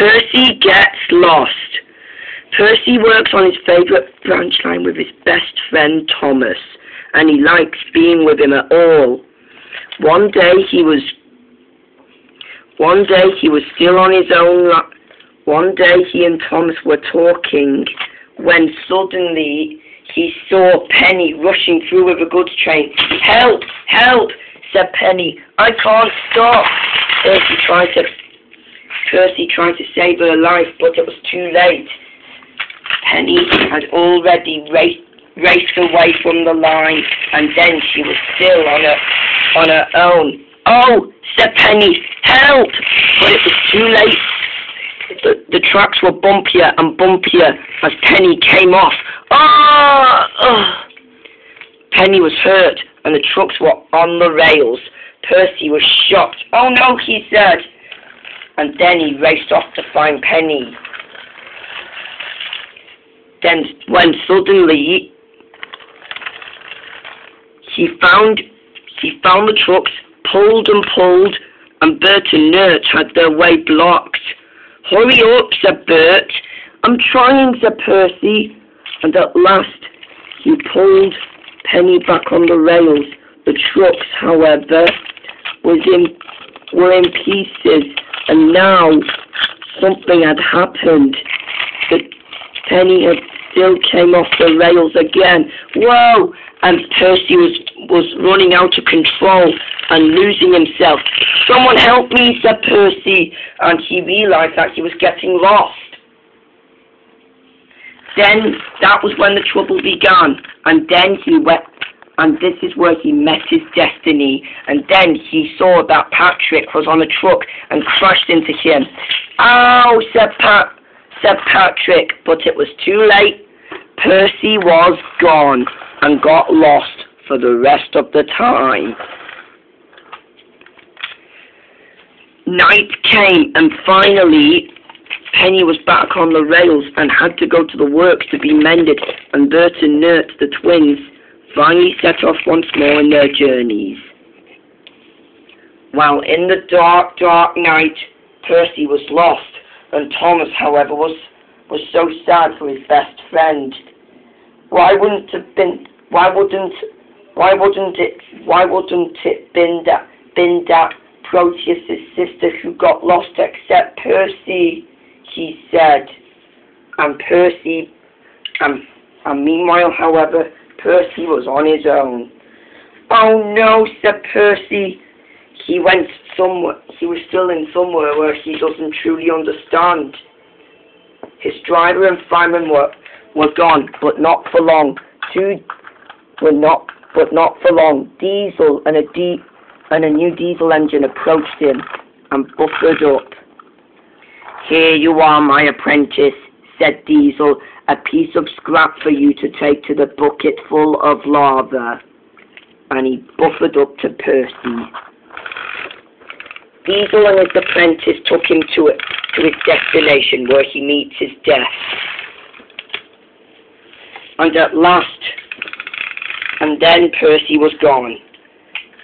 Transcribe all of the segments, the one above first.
Percy gets lost. Percy works on his favourite branch line with his best friend Thomas, and he likes being with him at all. One day he was still on his own. One day he and Thomas were talking when suddenly he saw Penny rushing through with a goods train. "Help! Help!" said Penny. "I can't stop." Percy tried to save her life, but it was too late. Penny had already raced away from the line, and then she was still on her own. "Oh," said Penny, "help!" But it was too late. The tracks were bumpier and bumpier as Penny came off. Oh! Penny was hurt, and the trucks were on the rails. Percy was shocked. "Oh no," he said. And then he raced off to find Penny. Then, when suddenly he found the trucks, pulled, and Bert and Nert had their way blocked. "Hurry up," said Bert. "I'm trying," said Percy. And at last, he pulled Penny back on the rails. The trucks, however, were in pieces, and now something had happened. The Penny had still came off the rails again. Whoa! And Percy was running out of control and losing himself. "Someone help me," said Percy, and he realized that he was getting lost. Then that was when the trouble began, and then he went, and this is where he met his destiny. And then he saw that Patrick was on a truck and crashed into him. "Ow!" said Patrick, but it was too late. Percy was gone and got lost for the rest of the time. Night came, and finally Penny was back on the rails and had to go to the works to be mended, and Bert and Nert, the twins, finally set off once more on their journeys. While in the dark, dark night, Percy was lost, and Thomas, however, was so sad for his best friend. Why wouldn't it been that Proteus's sister who got lost except Percy? He said. And meanwhile, however, Percy was on his own. "Oh no," said Percy. He was still in somewhere where he doesn't truly understand. His driver and fireman were gone, but not for long. Not for long. Diesel and a new diesel engine approached him and buffered up. "Here you are, my apprentice," said Diesel, "a piece of scrap for you to take to the bucket full of lava." And he buffered up to Percy. Diesel and his apprentice took him to his destination, where he meets his death. And at last, and then Percy was gone.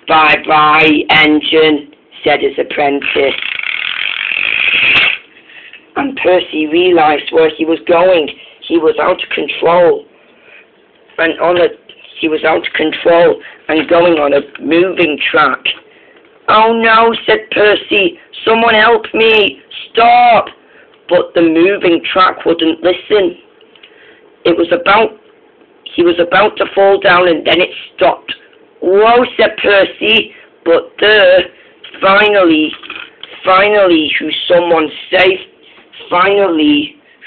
"Bye-bye, engine," said his apprentice. And Percy realized where he was going. He was out of control. He was out of control and going on a moving track. "Oh no," said Percy. "Someone help me! Stop!" But the moving track wouldn't listen. He was about to fall down, and then it stopped. "Whoa," said Percy. But finally,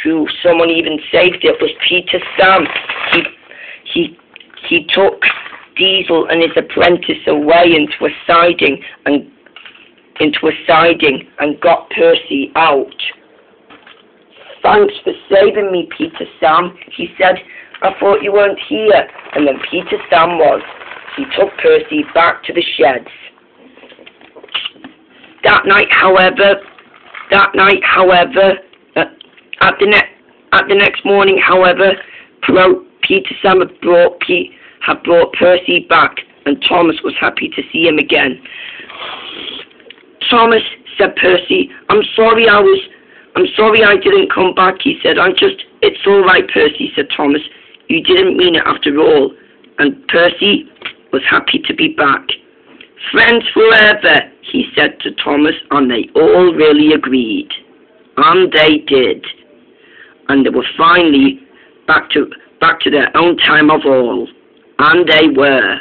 who someone even saved it was Peter Sam. He took Diesel and his apprentice away into a siding and got Percy out. "Thanks for saving me, Peter Sam," he said. "I thought you weren't here." And then Peter Sam was. He took Percy back to the sheds. At the next morning, however, Peter Sam had brought Percy back, and Thomas was happy to see him again. "Thomas," said Percy, "I'm sorry I I'm sorry I didn't come back, he said. It's all right, Percy, said Thomas. You didn't mean it after all. And Percy was happy to be back. Friends forever, he said to Thomas, and they all really agreed. And they did. And they were finally back to their own time of all. And they were.